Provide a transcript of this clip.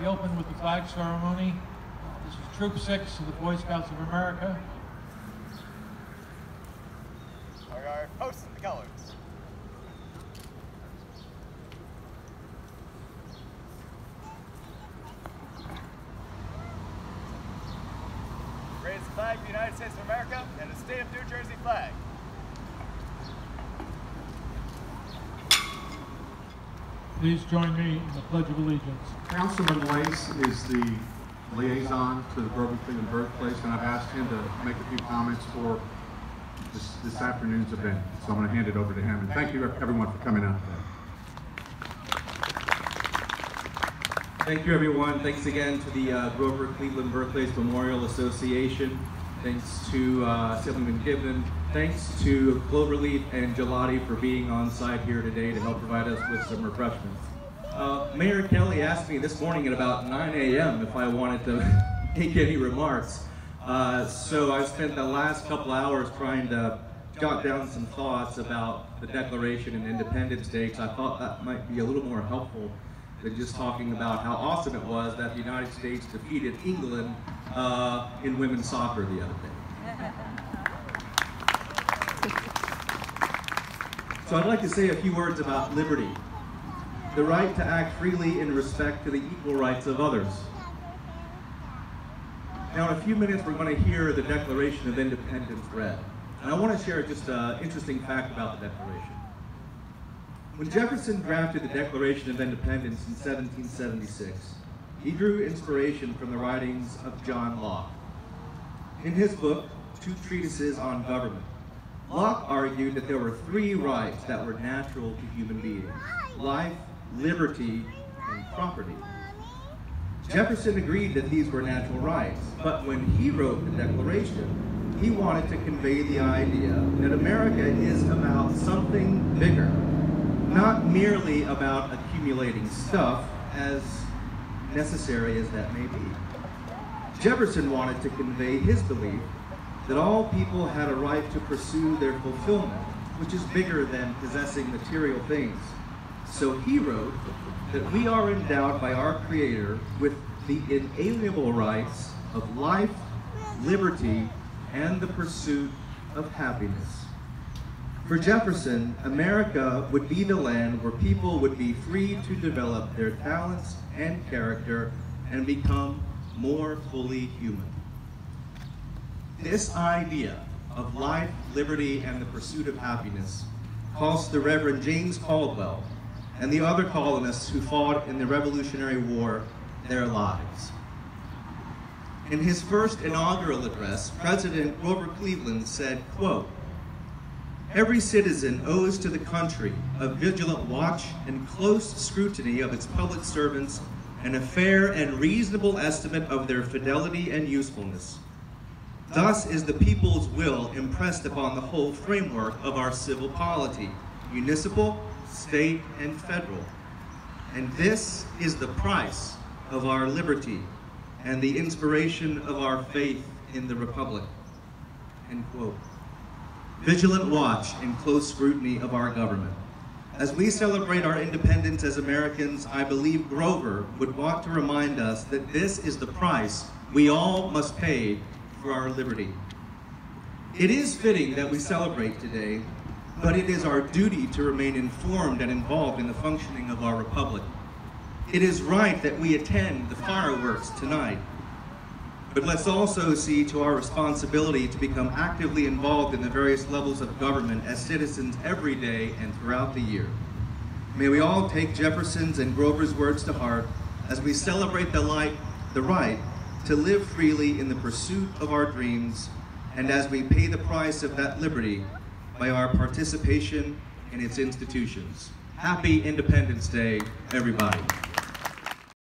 We open with the flag ceremony. This is Troop 6 of the Boy Scouts of America. Our posts the colors. Raise the flag of the United States of America and the state of New Jersey flag. Please join me in the Pledge of Allegiance. Councilman Lace is the liaison to the Birthplace and Birthplace, and I've asked him to make a few comments for this afternoon's event. So I'm going to hand it over to him. And thank you everyone for coming out today. Thank you everyone. Thanks again to the Grover Cleveland Birthplace Memorial Association. Thanks to Assemblyman Gibbon. Thanks to Cloverleaf and Gelati for being on site here today to help provide us with some refreshments. Mayor Kelly asked me this morning at about 9 a.m. if I wanted to make any remarks. So I spent the last couple hours trying to jot down some thoughts about the Declaration and Independence Day, because I thought that might be a little more helpful than just talking about how awesome it was that the United States defeated England in women's soccer the other day. So I'd like to say a few words about liberty, the right to act freely in respect to the equal rights of others. Now in a few minutes we're going to hear the Declaration of Independence read. And I want to share just an interesting fact about the Declaration. When Jefferson drafted the Declaration of Independence in 1776, he drew inspiration from the writings of John Locke. In his book, Two Treatises on Government, Locke argued that there were three rights that were natural to human beings: life, liberty, and property. Jefferson agreed that these were natural rights, but when he wrote the Declaration, he wanted to convey the idea that America is about something bigger, not merely about accumulating stuff, as necessary as that may be. Jefferson wanted to convey his belief that all people had a right to pursue their fulfillment, which is bigger than possessing material things. So he wrote that we are endowed by our Creator with the inalienable rights of life, liberty, and the pursuit of happiness. For Jefferson, America would be the land where people would be free to develop their talents and character and become more fully human. This idea of life, liberty, and the pursuit of happiness cost the Reverend James Caldwell and the other colonists who fought in the Revolutionary War their lives. In his first inaugural address, President Grover Cleveland said, quote, "Every citizen owes to the country a vigilant watch and close scrutiny of its public servants and a fair and reasonable estimate of their fidelity and usefulness. Thus is the people's will impressed upon the whole framework of our civil polity, municipal, state, and federal. And this is the price of our liberty and the inspiration of our faith in the Republic." End quote. Vigilant watch and close scrutiny of our government. As we celebrate our independence as Americans, I believe Grover would want to remind us that this is the price we all must pay for our liberty. It is fitting that we celebrate today, but it is our duty to remain informed and involved in the functioning of our republic. It is right that we attend the fireworks tonight, but let's also see to our responsibility to become actively involved in the various levels of government as citizens every day and throughout the year. May we all take Jefferson's and Grover's words to heart as we celebrate the right to live freely in the pursuit of our dreams, and as we pay the price of that liberty by our participation in its institutions. Happy Independence Day, everybody.